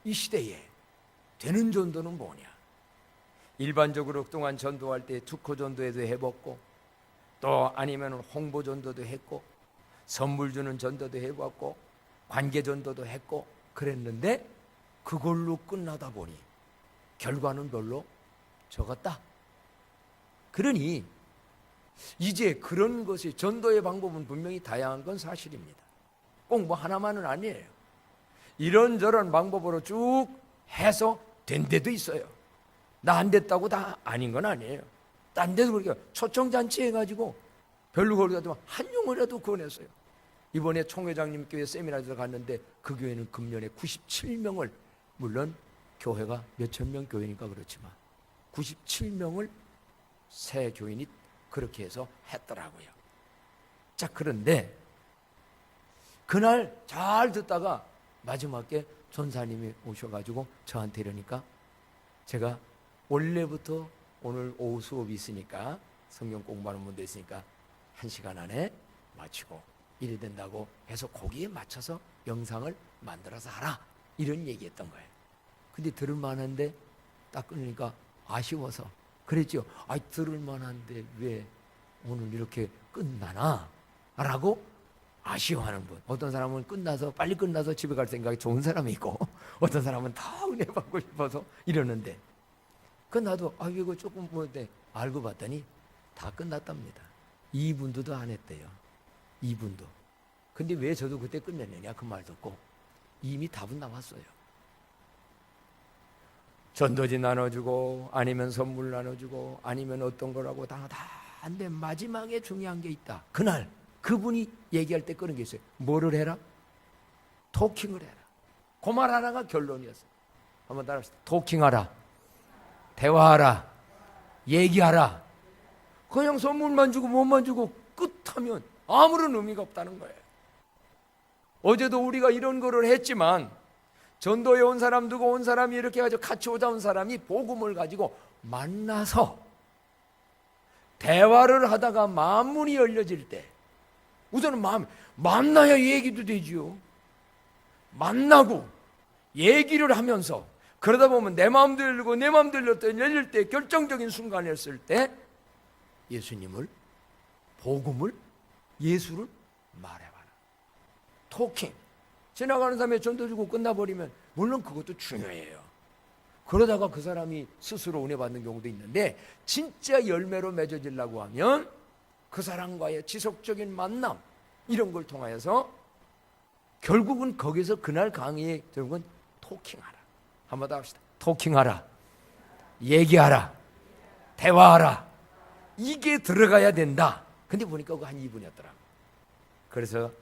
이 시대에 되는 전도는 뭐냐? 일반적으로 그동안 전도할 때 특호 전도에도 해봤고, 또 아니면 홍보 전도도 했고, 선물 주는 전도도 해봤고, 관계 전도도 했고 그랬는데 그걸로 끝나다 보니 결과는 별로 적었다. 그러니 이제 그런 것이, 전도의 방법은 분명히 다양한 건 사실입니다. 꼭 뭐 하나만은 아니에요. 이런저런 방법으로 쭉 해서 된 데도 있어요. 나 안 됐다고 다 아닌 건 아니에요. 딴 데도 그렇게 초청잔치 해가지고 별로 걸어도 한 용어라도 구원했어요. 이번에 총회장님 교회 세미나에서 갔는데 그 교회는 금년에 97명을, 물론 교회가 몇천 명 교회니까 그렇지만 97명을 새 교인이 그렇게 해서 했더라고요. 자, 그런데 그날 잘 듣다가 마지막에 전사님이 오셔가지고 저한테 이러니까, 제가 원래부터 오늘 오후 수업이 있으니까, 성경 공부하는 분도 있으니까 1시간 안에 마치고 이래 된다고 해서 거기에 맞춰서 영상을 만들어서 하라, 이런 얘기했던 거예요. 근데 들을 만한데 딱 끊으니까 아쉬워서 그랬죠. 들을 만한데 왜 오늘 이렇게 끝나나? 라고 아쉬워하는 분. 어떤 사람은 끝나서, 빨리 끝나서 집에 갈 생각이 좋은 사람이 있고, 어떤 사람은 더 은혜 받고 싶어서 이러는데, 나도 이거 조금 뭐인데 알고 봤더니 다 끝났답니다. 2분도도 안 했대요. 2분도. 근데 왜 저도 그때 끝냈느냐 그 말 듣고, 이미 답은 나왔어요. 전도지 나눠주고, 아니면 선물 나눠주고, 아니면 어떤 거라고 다 한데 마지막에 중요한 게 있다. 그날 그분이 얘기할 때 그런 게 있어요. 뭐를 해라? 토킹을 해라. 그 말 하나가 결론이었어요. 한번 따라합시다. 토킹하라, 대화하라, 얘기하라. 그냥 선물만 주고 뭐만 주고 끝하면 아무런 의미가 없다는 거예요. 어제도 우리가 이런 거를 했지만, 전도에 온 사람 두고 온 사람이 이렇게 가지고 같이 오자 온 사람이 복음을 가지고 만나서 대화를 하다가 마음문이 열려질 때, 우선은 만나야 얘기도 되지요. 만나고 얘기를 하면서 그러다 보면 내 마음도 열리고 내 마음도 열릴 때, 결정적인 순간이었을 때 예수님을, 복음을, 예수를 말해봐라. 토킹. 지나가는 사람에 전도 주고 끝나버리면 물론 그것도 중요해요. 그러다가 그 사람이 스스로 은혜 받는 경우도 있는데, 진짜 열매로 맺어지려고 하면 그 사람과의 지속적인 만남, 이런 걸 통하여서 결국은 거기서 그날 강의의 결국은 토킹하라. 한번 더 합시다. 토킹하라, 얘기하라, 대화하라. 이게 들어가야 된다. 근데 보니까 그거 한 2분이었더라. 그래서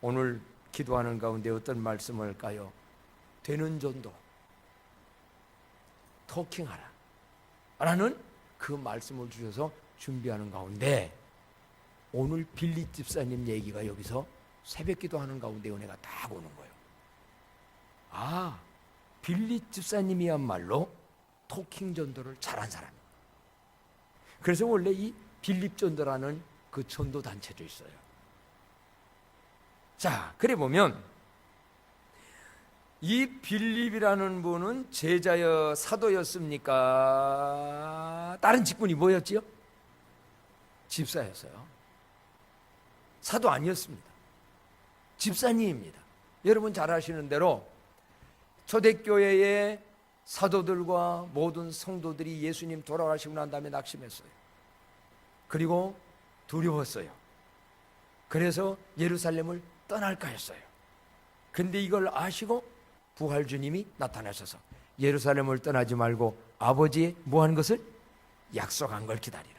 오늘 기도하는 가운데 어떤 말씀을 할까요? 되는 전도, 토킹하라 라는 그 말씀을 주셔서 준비하는 가운데, 오늘 빌립 집사님 얘기가 여기서 새벽 기도하는 가운데 은혜가 딱 오는 거예요. 빌립 집사님이야말로 토킹 전도를 잘한 사람이에요. 그래서 원래 이 빌립 전도라는 그 전도 단체도 있어요. 자, 그래 보면 이 빌립이라는 분은 제자여 사도였습니까? 다른 직분이 뭐였지요? 집사였어요. 사도 아니었습니다. 집사님입니다. 여러분 잘 아시는 대로 초대교회의 사도들과 모든 성도들이 예수님 돌아가시고 난 다음에 낙심했어요. 그리고 두려웠어요. 그래서 예루살렘을 떠날까 했어요. 근데 이걸 아시고 부활주님이 나타나셔서 예루살렘을 떠나지 말고 아버지의 뭐하는 것을? 약속한 걸 기다리라.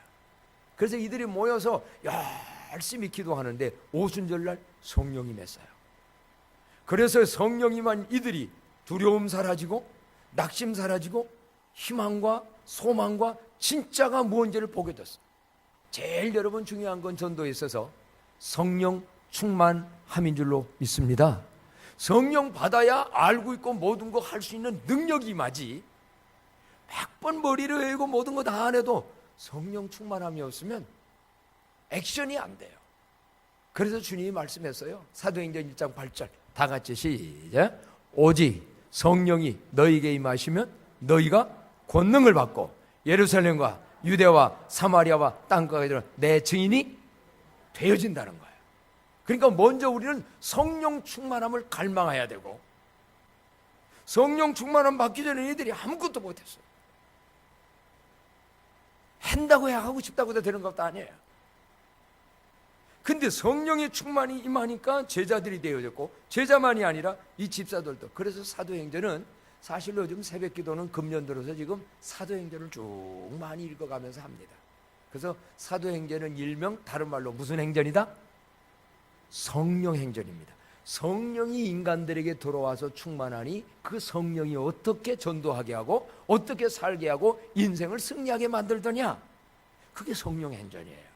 그래서 이들이 모여서 열심히 기도하는데 오순절날 성령이 맺어요. 그래서 성령이만 이들이 두려움 사라지고 낙심 사라지고 희망과 소망과 진짜가 무언지를 보게 됐어요. 제일 여러분 중요한 건 전도에 있어서 성령 충만함인 줄로 믿습니다. 성령 받아야 알고 있고 모든 거 할 수 있는 능력이 임하지, 100번 머리를 외우고 모든 거 다 안 해도 성령 충만함이 없으면 액션이 안 돼요. 그래서 주님이 말씀했어요. 사도행전 1장 8절 다 같이 시작. 오직 성령이 너희에게 임하시면 너희가 권능을 받고 예루살렘과 유대와 사마리아와 땅끝까지 내 증인이 되어진다는 거예요. 그러니까 먼저 우리는 성령 충만함을 갈망해야 되고, 성령 충만함 받기 전에 이들이 아무것도 못했어요. 한다고 해야 하고 싶다고 해도 되는 것도 아니에요. 근데 성령의 충만이 임하니까 제자들이 되어졌고, 제자만이 아니라 이 집사들도. 그래서 사도행전은 사실로 요즘 새벽기도는 금년 들어서 지금 사도행전을 쭉 많이 읽어가면서 합니다. 그래서 사도행전은 일명 다른 말로 무슨 행전이다? 성령행전입니다. 성령이 인간들에게 들어와서 충만하니 그 성령이 어떻게 전도하게 하고 어떻게 살게 하고 인생을 승리하게 만들더냐, 그게 성령행전이에요.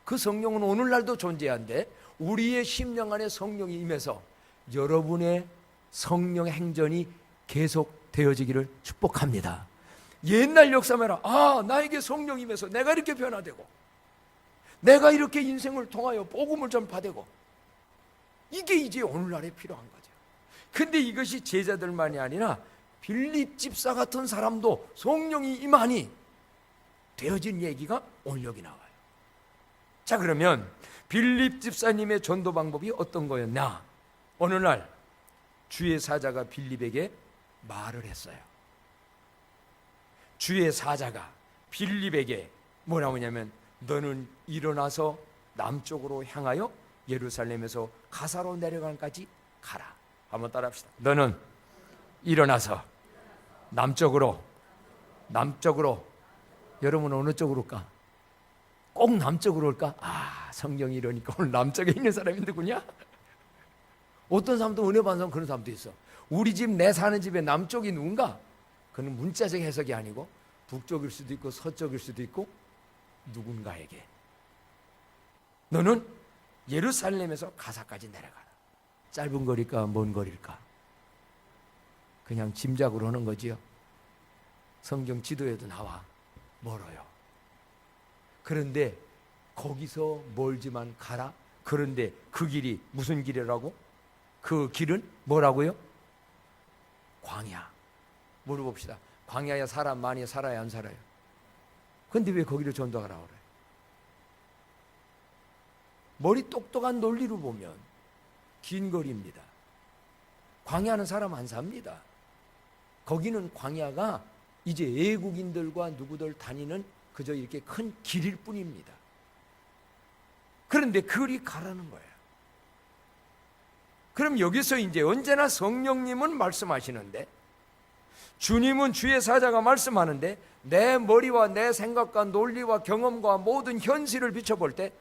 그 성령은 오늘날도 존재한데 우리의 심령 안에 성령이 임해서 여러분의 성령행전이 계속 되어지기를 축복합니다. 옛날 역사마라 나에게 성령이 임해서 내가 이렇게 변화되고 내가 이렇게 인생을 통하여 복음을 전파되고, 이게 이제 오늘날에 필요한 거죠. 근데 이것이 제자들만이 아니라 빌립 집사 같은 사람도 성령이 임하니 되어진 얘기가 오늘 여기 나와요. 자, 그러면 빌립 집사님의 전도 방법이 어떤 거였나? 어느 날 주의 사자가 빌립에게 말을 했어요. 주의 사자가 빌립에게 뭐라고 하냐면, 너는 일어나서 남쪽으로 향하여 예루살렘에서 가사로 내려간까지 가라. 한번 따라합시다. 너는 일어나서 남쪽으로. 여러분 어느 쪽으로 올까? 꼭 남쪽으로 올까? 성경이 이러니까 오늘 남쪽에 있는 사람이 누구냐? 어떤 사람도 은혜 받는 사람, 그런 사람도 있어. 우리 집, 내 사는 집의 남쪽이 누군가? 그건 문자적 해석이 아니고 북쪽일 수도 있고 서쪽일 수도 있고 누군가에게 너는 예루살렘에서 가사까지 내려가라. 짧은 거리일까 먼 거리일까? 그냥 짐작으로 하는 거지요. 성경 지도에도 나와 멀어요. 그런데 거기서 멀지만 가라. 그런데 그 길이 무슨 길이라고? 그 길은 뭐라고요? 광야. 물어봅시다. 광야에 사람 많이 살아야 안 살아요? 근데 왜 거기를 전도하라 그래요? 머리 똑똑한 논리로 보면 긴 거리입니다. 광야는 사람 안 삽니다. 거기는 광야가 이제 외국인들과 누구들 다니는 그저 이렇게 큰 길일 뿐입니다. 그런데 그리 가라는 거예요. 그럼 여기서 이제 언제나 성령님은 말씀하시는데, 주님은 주의 사자가 말씀하는데, 내 머리와 내 생각과 논리와 경험과 모든 현실을 비춰볼 때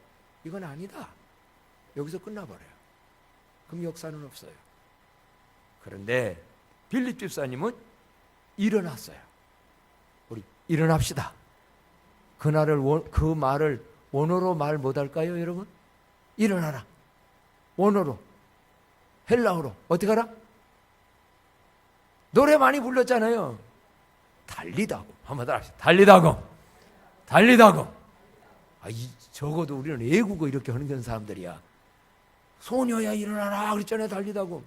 이건 아니다. 여기서 끝나버려요. 그럼 역사는 없어요. 그런데 빌립 집사님은 일어났어요. 우리 일어납시다. 그 말을 원어로 말 못할까요, 여러분? 일어나라. 원어로, 헬라어로 어떻게 하라? 노래 많이 불렀잖아요. 달리다고. 한번 더 합시다. 달리다고. 적어도 우리는 외국어 이렇게 하는 사람들이야. 소녀야 일어나라 그랬잖아요. 달리다고.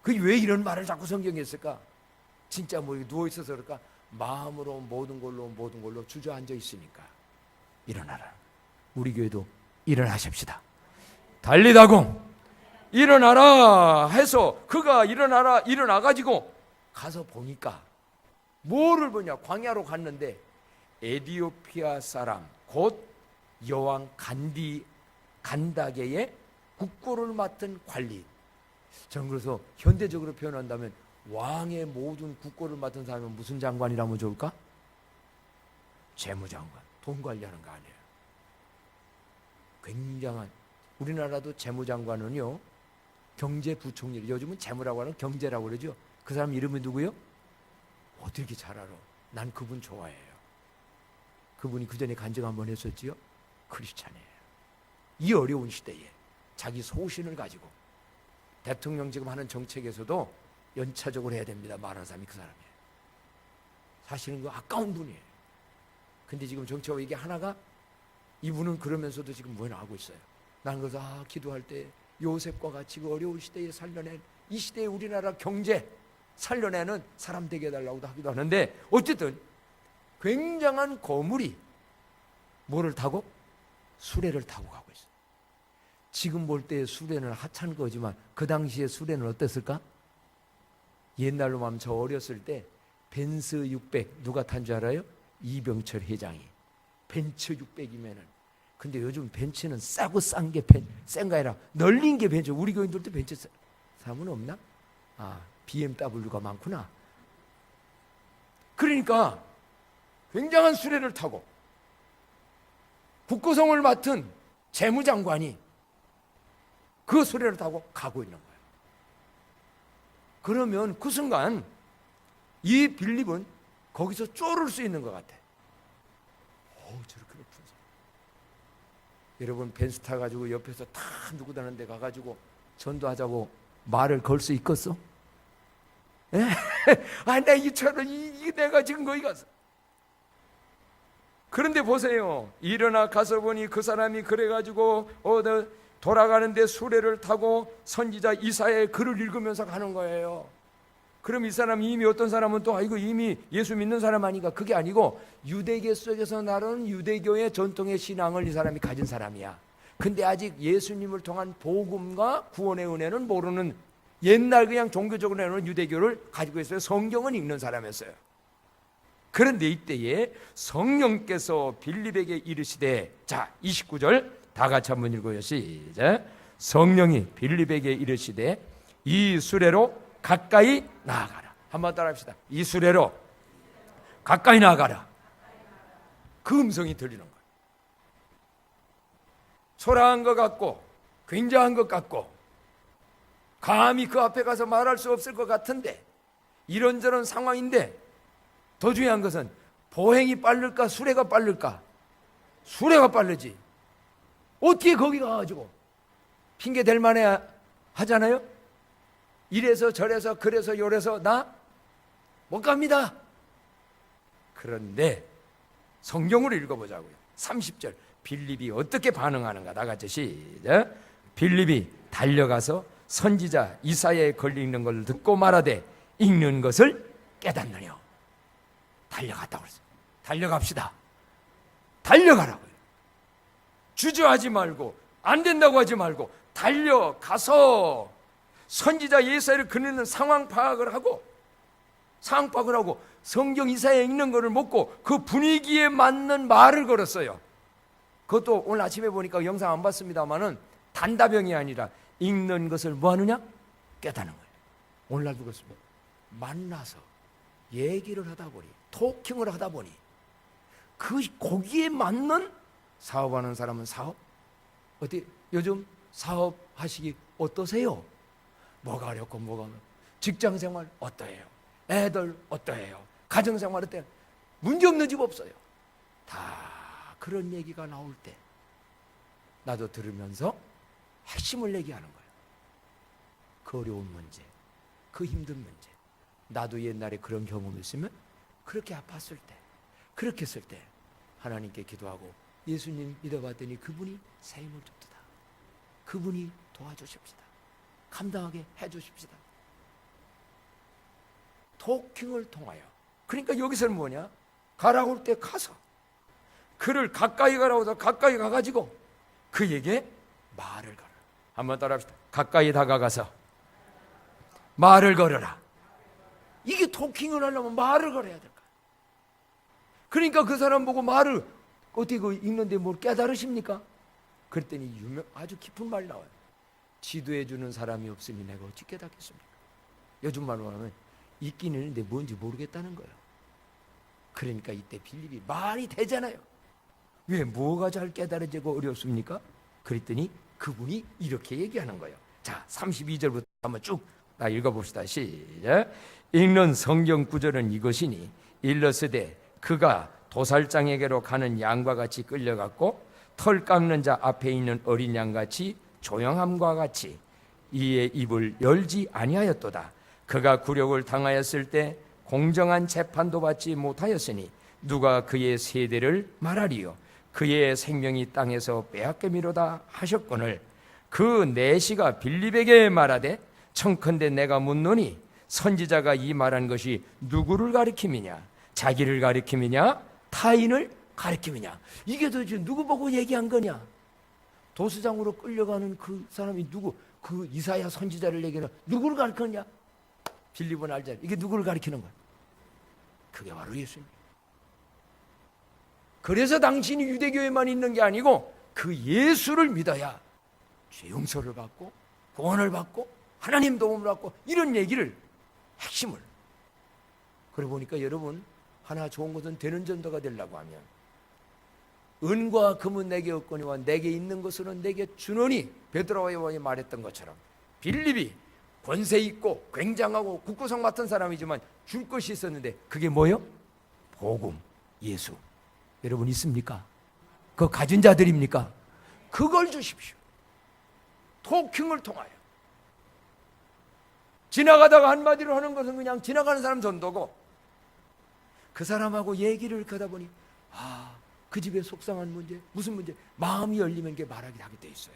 그게 왜 이런 말을 자꾸 성경에 했을까? 진짜 뭐 누워있어서 그럴까? 마음으로 모든 걸로 주저앉아 있으니까. 일어나라. 우리 교회도 일어나십시다. 달리다고 일어나라 해서 그가 일어나가지고 가서 보니까 뭐를 보냐? 광야로 갔는데 에디오피아 사람 곧 여왕 간다게의 국고를 맡은 관리. 저는 그래서 현대적으로 표현한다면 왕의 모든 국고를 맡은 사람은 무슨 장관이라면 좋을까? 재무장관. 돈 관리하는 거 아니에요. 굉장한, 우리나라도 재무장관은요 경제부총리, 요즘은 재무라고 하는 경제라고 그러죠. 그 사람 이름이 누구요? 어떻게 이렇게 잘 알아? 난 그분 좋아해요. 그분이 그 전에 간증 한번 했었지요. 크리스찬이에요. 이 어려운 시대에 자기 소신을 가지고 대통령 지금 하는 정책에서도 연차적으로 해야 됩니다. 말하는 사람이 그 사람이에요. 사실은 그 아까운 분이에요. 근데 지금 정치하고 이게 하나가, 이분은 그러면서도 지금 뭐 나오고 있어요. 나는 그래서 기도할 때 요셉과 같이 그 어려운 시대에 살려낸 이 시대의 우리나라 경제 살려내는 사람 되게 해달라고도 하기도 하는데, 어쨌든 굉장한 거물이 뭐를 타고? 수레를 타고 가고 있어요. 지금 볼 때 수레는 하찮은 거지만 그 당시에 수레는 어땠을까? 옛날로 하면 저 어렸을 때 벤츠 600 누가 탄 줄 알아요? 이병철 회장이. 벤츠 600이면은. 근데 요즘 벤츠는 싸고 싼 게 센 거 아니라 널린 게 벤츠. 우리 교인들도 벤츠 사면 없나? 아, BMW가 많구나. 그러니까 굉장한 수레를 타고 국고성을 맡은 재무장관이 그 수레를 타고 가고 있는 거예요. 그러면 그 순간 이 빌립은 거기서 쪼를 수 있는 것 같아. 저렇게 높은 사람. 여러분 벤츠 타가지고 옆에서 다 누구 다는 데 가가지고 전도하자고 말을 걸 수 있겠어? 아, 나 이처럼 이 내가 지금 거기 가서. 그런데 보세요. 일어나 가서 보니 그 사람이 그래가지고 돌아가는데 수레를 타고 선지자 이사야의 글을 읽으면서 가는 거예요. 그럼 이 사람이 이미 어떤 사람은 또 이거 이미 예수 믿는 사람 아닌가? 그게 아니고 유대계 속에서 나르는 유대교의 전통의 신앙을 이 사람이 가진 사람이야. 근데 아직 예수님을 통한 복음과 구원의 은혜는 모르는, 옛날 그냥 종교적으로 내놓은 유대교를 가지고 있어요. 성경은 읽는 사람이었어요. 그런데 이때에 성령께서 빌립에게 이르시되, 자 29절 다 같이 한번 읽어요. 시작. 성령이 빌립에게 이르시되 이 수레로 가까이 나아가라. 한번 따라합시다. 이 수레로 가까이 나아가라. 그 음성이 들리는 거예요. 초라한 것 같고 굉장한 것 같고 감히 그 앞에 가서 말할 수 없을 것 같은데, 이런저런 상황인데 더 중요한 것은 보행이 빠를까 수레가 빠를까? 수레가 빠르지. 어떻게 거기 가가지고 핑계 댈 만해 하잖아요. 이래서 저래서 그래서 요래서 나 못 갑니다. 그런데 성경으로 읽어보자고요. 30절 빌립이 어떻게 반응하는가? 나같이 시작. 빌립이 달려가서 선지자 이사야에 글 읽는 걸 듣고 말하되 읽는 것을 깨닫느냐. 달려갔다고 그랬어요. 달려갑시다. 달려가라고요. 주저하지 말고 안 된다고 하지 말고 달려가서 선지자 예사야를 그리는 상황 파악을 하고 성경 이사야에 읽는 것을 먹고 그 분위기에 맞는 말을 걸었어요. 그것도 오늘 아침에 보니까 영상 안 봤습니다만은 단답형이 아니라 읽는 것을 뭐 하느냐? 깨닫는 거예요. 오늘날도 그렇습니다. 만나서 얘기를 하다 보니, 토킹을 하다 보니 거기에 맞는 사업하는 사람은 사업? 어디 요즘 사업하시기 어떠세요? 뭐가 어렵고 뭐가 어렵고 직장생활 어떠해요? 애들 어떠해요? 가정생활 어때요? 문제없는 집 없어요. 다 그런 얘기가 나올 때 나도 들으면서 핵심을 얘기하는 거예요. 그 어려운 문제, 그 힘든 문제. 나도 옛날에 그런 경험이 있으면 그렇게 아팠을 때, 그렇게 했을 때 하나님께 기도하고 예수님 믿어봤더니 그분이 새 힘을 줍시다. 그분이 도와주십시다. 감당하게 해주십시다. 토킹을 통하여. 그러니까 여기서는 뭐냐? 가라고 할 때 가서 그를 가까이 가라고 해서 가까이 가가지고 그에게 말을 걸어라. 한번 따라합시다. 가까이 다가가서 말을 걸어라. 이게 토킹을 하려면 말을 걸어야 될까? 그러니까 그 사람 보고 말을 어떻게 읽는데 뭘 깨달으십니까? 그랬더니 아주 깊은 말이 나와요. 지도해 주는 사람이 없으니 내가 어찌 깨닫겠습니까? 요즘 말로 하면 있기는 있는데 뭔지 모르겠다는 거예요. 그러니까 이때 빌립이 말이 되잖아요. 왜 뭐가 잘 깨달아지고 어렵습니까? 그랬더니 그분이 이렇게 얘기하는 거예요. 자, 32절부터 한번 쭉 읽어봅시다. 시작. 읽는 성경 구절은 이것이니 일러스되 그가 도살장에게로 가는 양과 같이 끌려갔고 털 깎는 자 앞에 있는 어린 양같이 조용함과 같이 이의 입을 열지 아니하였도다. 그가 굴욕을 당하였을 때 공정한 재판도 받지 못하였으니 누가 그의 세대를 말하리요. 그의 생명이 땅에서 빼앗김이로다 하셨거늘 그 내시가 빌립에게 말하되 청컨대 내가 묻노니 선지자가 이 말한 것이 누구를 가리킴이냐? 자기를 가리킴이냐? 타인을 가리킴이냐? 이게 도대체 누구 보고 얘기한 거냐? 도수장으로 끌려가는 그 사람이 누구? 그 이사야 선지자를 얘기하는 누구를 가리켰냐? 빌립은 알잖아. 이게 누구를 가리키는 거야? 그게 바로 예수입니다. 그래서 당신이 유대교에만 있는 게 아니고 그 예수를 믿어야 죄 용서를 받고 구원을 받고 하나님 도움을 받고 이런 얘기를 핵심을. 그래 보니까 여러분 하나 좋은 것은 되는 전도가 되려고 하면 은과 금은 내게 없거니와 내게 있는 것은 내게 주노니 베드로와 요한이 말했던 것처럼 빌립이 권세 있고 굉장하고 국구성 맡은 사람이지만 줄 것이 있었는데 그게 뭐요? 복음, 예수. 여러분 있습니까? 그거 가진 자들입니까? 그걸 주십시오. 토킹을 통하여. 지나가다가 한마디로 하는 것은 그냥 지나가는 사람 전도고 그 사람하고 얘기를 하다 보니 그 집에 속상한 문제, 무슨 문제, 마음이 열리면 게 말하게 하게 돼 있어요.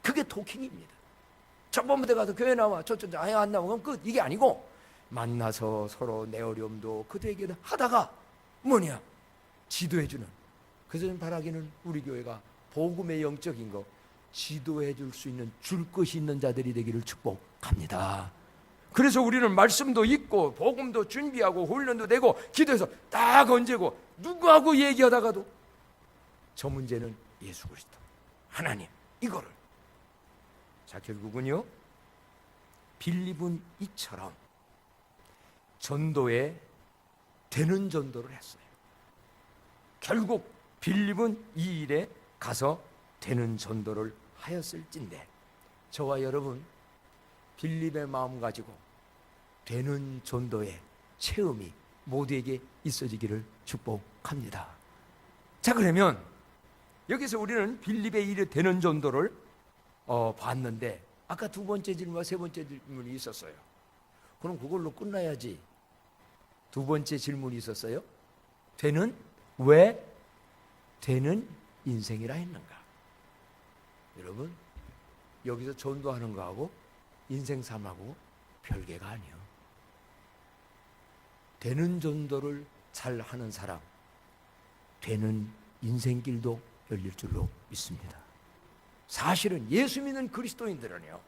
그게 토킹입니다. 저번부터 가서 교회 나와 아예 안 나오면 끝. 이게 아니고 만나서 서로 내 어려움도 그들에게 하다가 뭐냐? 지도해주는. 그래서 바라기는 우리 교회가 복음의 영적인 거 지도해 줄 수 있는 줄 것이 있는 자들이 되기를 축복합니다. 그래서 우리는 말씀도 있고 복음도 준비하고 훈련도 되고 기도해서 딱 얹고 누구하고 얘기하다가도 저 문제는 예수 그리스도 하나님 이거를. 자, 결국은요 빌립은 이처럼 전도에 되는 전도를 했어요. 결국 빌립은 이 일에 가서 되는 전도를 하였을진데 저와 여러분 빌립의 마음 가지고 되는 전도의 체험이 모두에게 있어지기를 축복합니다. 자, 그러면 여기서 우리는 빌립의 일에 되는 전도를 봤는데 아까 두 번째 질문과 세 번째 질문이 있었어요. 그럼 그걸로 끝나야지. 두 번째 질문이 있었어요. 왜 되는 인생이라 했는가? 여러분 여기서 전도하는 거하고 인생 삶하고 별개가 아니에요. 되는 전도를 잘 하는 사람 되는 인생길도 열릴 줄로 믿습니다. 사실은 예수 믿는 그리스도인들은요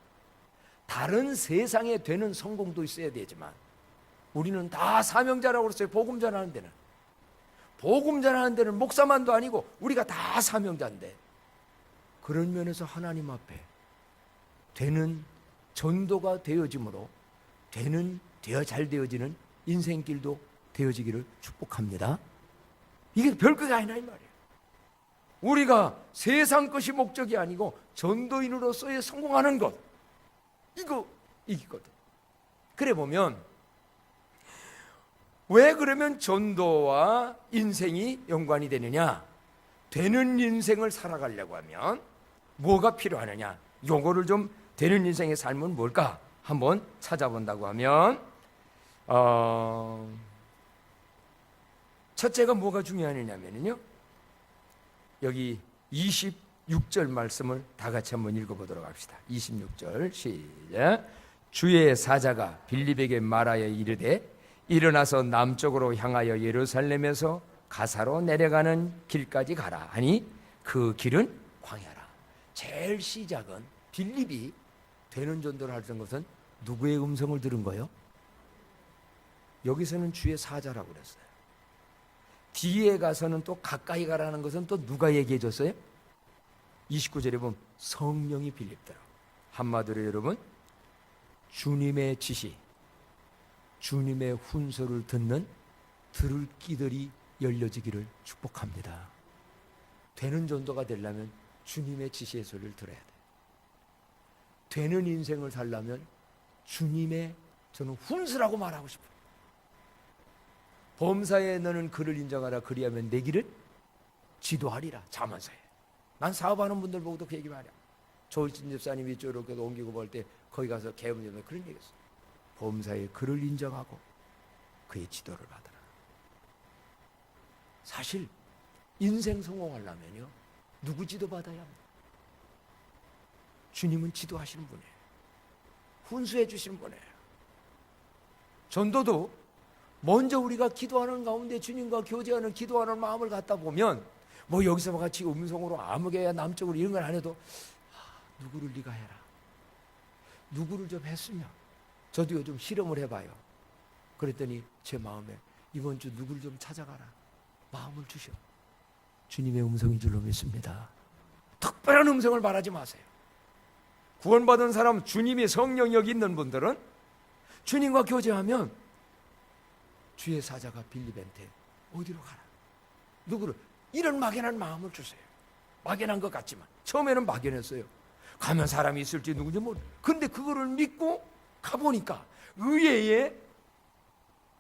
다른 세상에 되는 성공도 있어야 되지만 우리는 다 사명자라고 그랬어요. 복음 전하는 데는. 복음 전하는 데는 목사만도 아니고 우리가 다 사명자인데 그런 면에서 하나님 앞에 되는 전도가 되어짐으로 잘 되어지는 인생길도 되어지기를 축복합니다. 이게 별거가 아니라 이 말이에요. 우리가 세상 것이 목적이 아니고 전도인으로서의 성공하는 것 이거거든. 그래 보면 왜 그러면 전도와 인생이 연관이 되느냐? 되는 인생을 살아가려고 하면 뭐가 필요하느냐? 요거를 좀 되는 인생의 삶은 뭘까? 한번 찾아본다고 하면 첫째가 뭐가 중요하냐면요 여기 26절 말씀을 다 같이 한번 읽어보도록 합시다. 26절 시작. 주의 사자가 빌립에게 말하여 이르되 일어나서 남쪽으로 향하여 예루살렘에서 가사로 내려가는 길까지 가라 하니 그 길은 광야라. 제일 시작은 빌립이 되는 전도를 하던 것은 누구의 음성을 들은 거예요? 여기서는 주의 사자라고 그랬어요. 뒤에 가서는 또 가까이 가라는 것은 또 누가 얘기해 줬어요? 29절에 보면 성령이 빌립더라. 한마디로 여러분 주님의 지시 주님의 훈서를 들을 귀들이 열려지기를 축복합니다. 되는 전도가 되려면 주님의 지시의 소리를 들어야 돼. 되는 인생을 살려면 주님의 저는 훈서라고 말하고 싶어요. 범사에 너는 그를 인정하라 그리하면 내 길을 지도하리라. 자문서에. 난 사업하는 분들 보고도 그 얘기 말이야. 조일진 집사님이 이쪽으로 옮기고 볼 때 거기 가서 개업하면 그런 얘기했어. 범사에 그를 인정하고 그의 지도를 받으라. 사실 인생 성공하려면요 누구 지도 받아야 합니다. 주님은 지도하시는 분이에요. 훈수해 주신 분이에요. 전도도 먼저 우리가 기도하는 가운데 주님과 교제하는 기도하는 마음을 갖다 보면 뭐 여기서 같이 음성으로 아무개야 남쪽으로 이런 걸 안 해도 누구를 네가 해라. 누구를 좀 했으면 저도요 좀 실험을 해봐요. 그랬더니 제 마음에 이번 주 누구를 좀 찾아가라. 마음을 주셔. 주님의 음성인 줄로 믿습니다. 특별한 음성을 말하지 마세요. 구원받은 사람, 주님의 성령 여기 있는 분들은 주님과 교제하면 주의 사자가 빌립한테 어디로 가라. 누구를 이런 막연한 마음을 주세요. 막연한 것 같지만 처음에는 막연했어요. 가면 사람이 있을지 누군지 모르. 근데 그거를 믿고 가보니까 의회에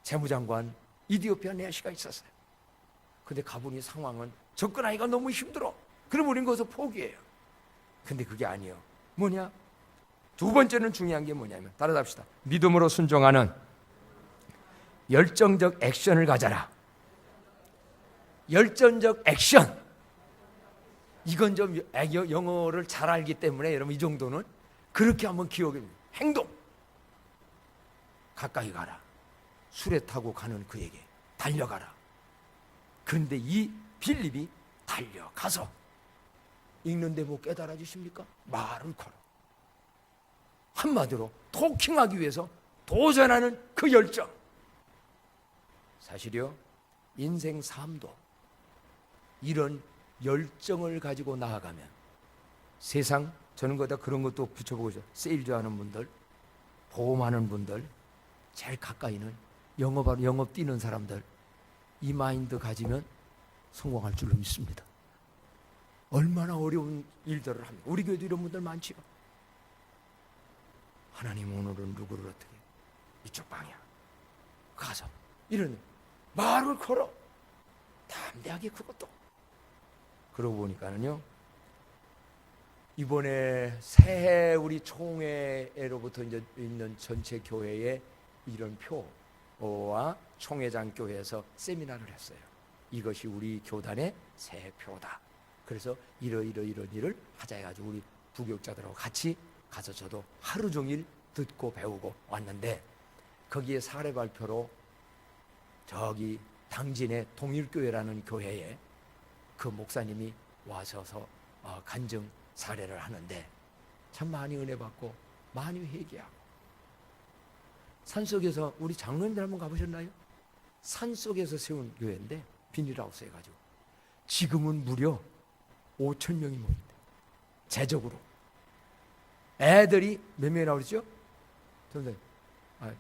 재무장관 이디오피아 내시가 있었어요. 근데 가보니 상황은 접근하기가 너무 힘들어. 그럼 우린 거기서 포기해요. 근데 그게 아니에요. 뭐냐? 두 번째는 중요한 게 뭐냐면 따라잡시다. 믿음으로 순종하는 열정적 액션을 가져라. 열정적 액션. 이건 좀 영어를 잘 알기 때문에 여러분 이 정도는 그렇게 한번 기억해. 행동. 가까이 가라. 수레 타고 가는 그에게 달려가라. 그런데 이 빌립이 달려가서 읽는데 뭐 깨달아 주십니까? 말을 걸어. 한마디로 토킹하기 위해서 도전하는 그 열정. 사실이요, 인생 삶도 이런 열정을 가지고 나아가면 세상, 저는 거기다 그런 것도 붙여보고 있어요. 세일즈 하는 분들, 보험하는 분들, 제일 가까이는 영업 뛰는 사람들, 이 마인드 가지면 성공할 줄로 믿습니다. 얼마나 어려운 일들을 합니까? 우리 교회도 이런 분들 많지요. 하나님 오늘은 누구를 어떻게 이쪽 방향 가서 이런 말을 걸어 담대하게 그것도. 그러고 보니까는요, 이번에 새해 우리 총회로부터 이제 있는 전체 교회에 이런 표와 총회장 교회에서 세미나를 했어요. 이것이 우리 교단의 새해 표다. 그래서 이런 일을 하자 해가지고 우리 부교육자들하고 같이 가서 저도 하루 종일 듣고 배우고 왔는데, 거기에 사례 발표로 저기 당진의 동일교회라는 교회에 그 목사님이 와서서 간증 사례를 하는데 참 많이 은혜 받고 많이 회개하고. 산속에서 우리 장로님들 한번 가보셨나요? 산속에서 세운 교회인데 비닐하우스 해가지고 지금은 무려 5,000명이 모인대. 재적으로. 애들이 몇 명이라고 그러죠? 선생님,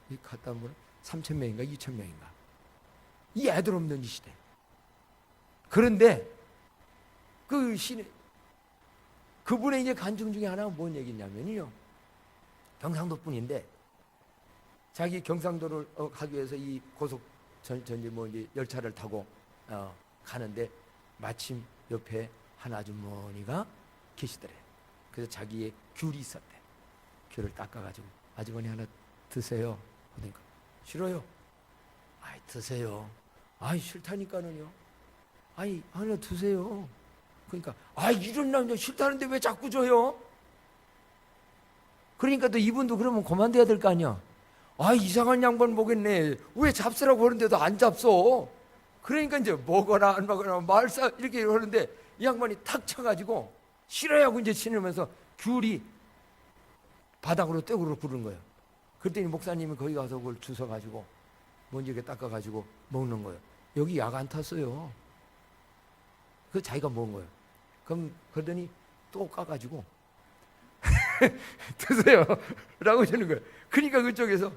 이 갔다 온 분은 3,000명인가 2,000명인가. 이 애들 없는 이 시대. 그런데 그 시내, 그분의 이제 간증 중에 하나가 뭔 얘기냐면요, 경상도 분인데 자기 경상도를 가기 위해서 이 고속 이제 열차를 타고 가는데 마침 옆에 한 아주머니가 계시더래. 그래서 자기의 귤이 있었대. 귤을 닦아가지고 아주머니 하나 드세요. 그러니까 싫어요. 아이 드세요. 아이 싫다니까는요. 아이 하나 드세요. 그러니까 이런 남자 싫다는데 왜 자꾸 줘요? 그러니까 또 이분도 그러면 그만둬야 될 거 아니야. 이상한 양반 보겠네. 왜 잡수라고 하는데도 안 잡숴? 그러니까 이제 먹어라 안 먹어라 말싸 이렇게 하는데 이 양반이 탁 쳐가지고 싫어하고 이제 치면서 귤이 바닥으로 떼구르 구르는 거예요. 그랬더니 목사님이 거기 가서 그걸 주워가지고 먼저 이렇게 닦아가지고 먹는 거예요. 여기 약 안 탔어요. 그 자기가 먹은 거예요. 그러더니 또 까가지고 드세요 라고 주는 거예요. 그러니까 그쪽에서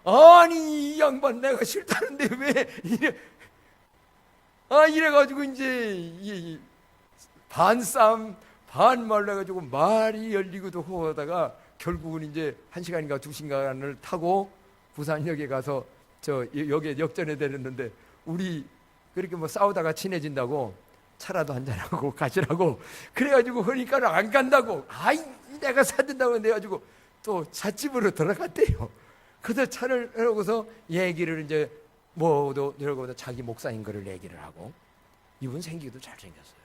아니 이 양반 내가 싫다는데 왜 이래. 이래가지고 이제 반쌈 반말 해가지고 말이 열리고도 하다가 결국은 이제 1시간인가 2시간을 타고 부산역에 가서 저 역에 역전해 내렸는데, 우리 그렇게 뭐 싸우다가 친해진다고 차라도 한잔하고 가시라고 그래가지고 하니까는 안 간다고. 내가 사준다고 해가지고 또 찻집으로 들어갔대요. 그래서 차를 해놓고서 얘기를 이제 뭐도 이러고 자기 목사인 거를 얘기를 하고. 이분 생기기도 잘생겼어요.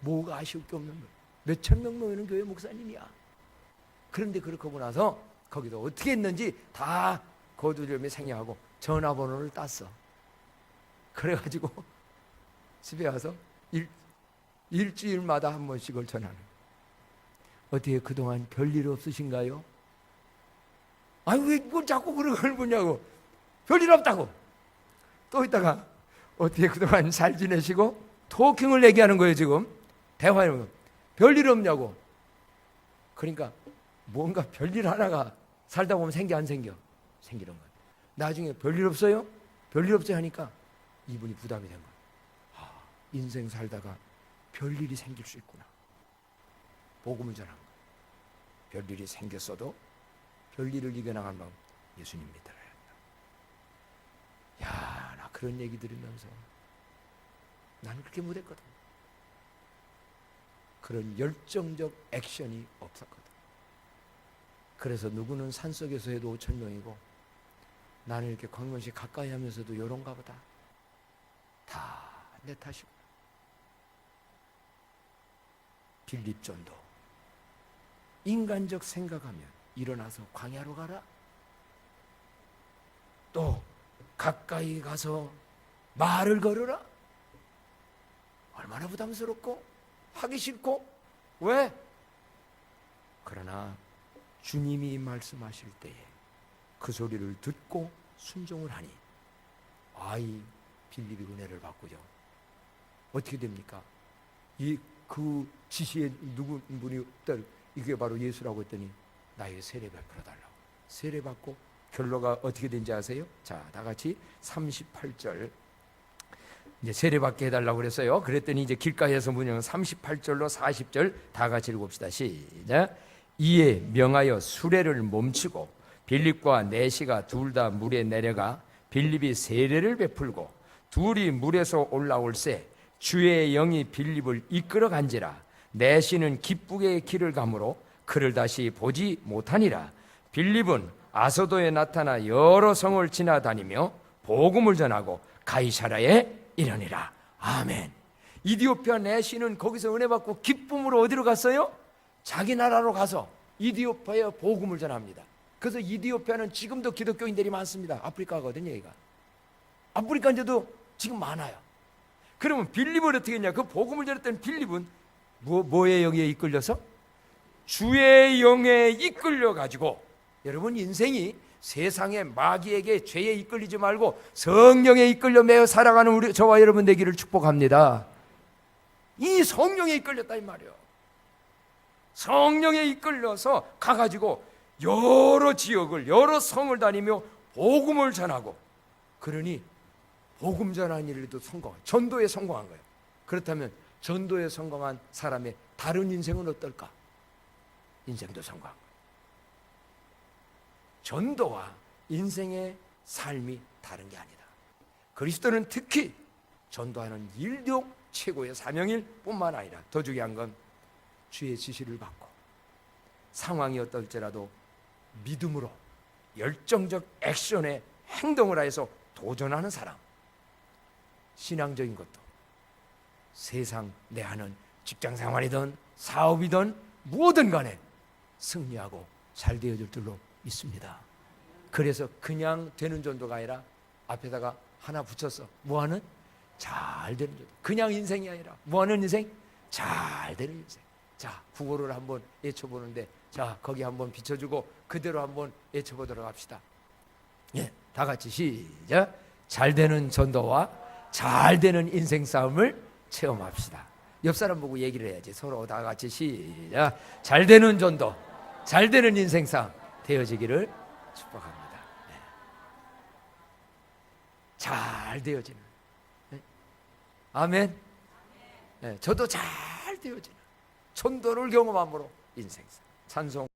뭐가 아쉬울 게 없는 거예요. 몇천 명 모이는 교회 목사님이야. 그런데 그렇게 하고 나서 거기도 어떻게 했는지 다 거두절미 생략하고 전화번호를 땄어. 그래가지고 집에 와서 일주일마다 한 번씩을 전화를. 어떻게 그동안 별일 없으신가요? 아니 왜 이걸 자꾸 그런 걸 보냐고. 별일 없다고. 또 있다가 어떻게 그동안 잘 지내시고 토킹을 얘기하는 거예요. 지금 대화에 별일 없냐고. 그러니까 뭔가 별일 하나가 살다 보면 생겨 안 생겨? 생기는 거예요. 나중에 별일 없어요? 별일 없어요 하니까 이분이 부담이 된 거예요. 인생 살다가 별일이 생길 수 있구나. 복음을 전한 거예요. 별일이 생겼어도 별일을 이겨나갈 마음, 예수님 믿어야 한다. 야, 나 그런 얘기 들으면서 나는 그렇게 못했거든. 그런 열정적 액션이 없었거든. 그래서 누구는 산속에서 해도 5,000명이고 나는 이렇게 광명시 가까이 하면서도 요런가 보다. 다 내 탓이고. 빌립 전도. 인간적 생각하면 일어나서 광야로 가라. 또 가까이 가서 말을 걸어라. 얼마나 부담스럽고 하기 싫고. 왜? 그러나 주님이 말씀하실 때에 그 소리를 듣고 순종을 하니 아이 빌립이 은혜를 받고요. 어떻게 됩니까? 그 지시에 누구 분이 이게 바로 예수라고 했더니 나에게 세례 베풀어 달라고. 세례 받고 결론가 어떻게 된지 아세요? 자, 다 같이 38절 이제 세례 받게 해달라고 그랬어요. 그랬더니 이제 길가에서 문형 38절로 40절 다 같이 읽읍시다. 시작. 이에 명하여 수레를 멈추고 빌립과 내시가 둘 다 물에 내려가 빌립이 세례를 베풀고 둘이 물에서 올라올새 주의 영이 빌립을 이끌어 간지라. 내시는 기쁘게 길을 가므로 그를 다시 보지 못하니라. 빌립은 아소도에 나타나 여러 성을 지나다니며 복음을 전하고 가이사라에 이르니라. 아멘. 이디오피아 내시는 거기서 은혜 받고 기쁨으로 어디로 갔어요? 자기 나라로 가서 이디오피아에 복음을 전합니다. 그래서 이디오피아는 지금도 기독교인들이 많습니다. 아프리카거든요. 여기가 아프리카인데도 지금 많아요. 그러면 빌립은 어떻게 했냐? 그 복음을 전했던 빌립은 뭐의 영에 이끌려서? 주의 영에 이끌려 가지고, 여러분 인생이 세상의 마귀에게 죄에 이끌리지 말고 성령에 이끌려 매어 살아가는 우리 저와 여러분 되기를 축복합니다. 이 성령에 이끌렸다 이 말이에요. 성령에 이끌려서 가가지고 여러 지역을 여러 성을 다니며 복음을 전하고, 그러니 복음 전하는 일에도 성공한, 전도에 성공한 거예요. 그렇다면 전도에 성공한 사람의 다른 인생은 어떨까? 인생도 성공한 거예요. 전도와 인생의 삶이 다른 게 아니다. 그리스도는 특히 전도하는 일도 최고의 사명일 뿐만 아니라 더 중요한 건 주의 지시를 받고 상황이 어떨지라도 믿음으로 열정적 액션에 행동을 하여서 도전하는 사람. 신앙적인 것도 세상 내 하는 직장생활이든 사업이든 무엇든 간에 승리하고 잘 되어질 줄로 믿습니다. 그래서 그냥 되는 전도가 아니라 앞에다가 하나 붙였어. 뭐하는? 잘 되는 전도. 그냥 인생이 아니라 뭐하는 인생? 잘 되는 인생. 자, 국어를 한번 외쳐보는데, 자, 거기 한번 비춰주고 그대로 한번 외쳐보도록 합시다. 예, 다 같이 시작. 잘 되는 전도와 잘 되는 인생 싸움을 체험합시다. 옆 사람 보고 얘기를 해야지. 서로 다 같이 시작. 잘 되는 전도, 잘 되는 인생 싸움 되어지기를 축복합니다. 네. 잘 되어지는. 네. 아멘. 네, 저도 잘 되어지는 전도를 경험함으로 인생 찬송.